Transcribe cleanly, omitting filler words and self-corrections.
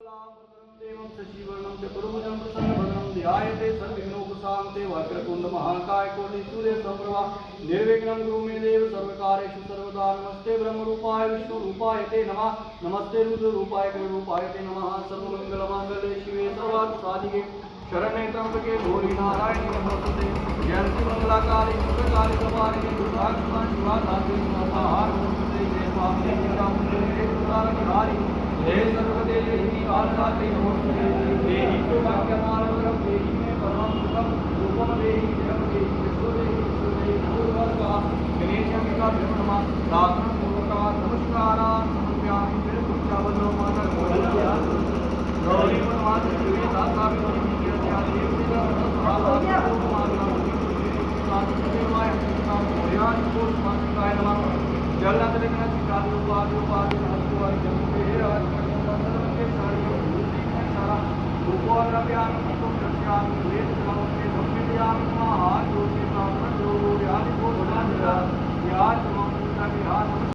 शुक्लांबरधरं देवं शशिवर्णं चतुर्भुजं प्रसन्नवदनं ध्यायते सर्वविघ्नोपशान्ते वक्रतुण्डमहाकाय कोटिसूर्यसमप्रभा निर्विघ्नं कुरु मे देव सर्वकार्येषु सर्वदा नमस्ते ब्रह्मरूपाय विष्णुरूपाय ते नमः नमस्ते रुद्ररूपाय गुरुरूपाय ते नमः सर्वमङ्गलमाङ्गल्ये शिवे सर्वार्थसाधिके शरण्ये त्र्यंबके गौरी नारायणी नमोस्तुते जयंती मंगलाकाली शुभकाली कपालिनी दुर्गाक्षमा शिवाधात्री नमोहार नमोस्तुते जय स्वामी जय हे तुलारकधारी हे सर्वदेवी आधात्री नमोस्तुते देहि सौभाग्यमानवरं देहि मे परमं सुखं रूपं देहि जयं देहि विश्वदेहि पूर्वका गणेशमिका नमः प्रार्थना नमस्कारा समर्पयामि विरपुच्छावलो माता गौरी माता शिवे दाता जल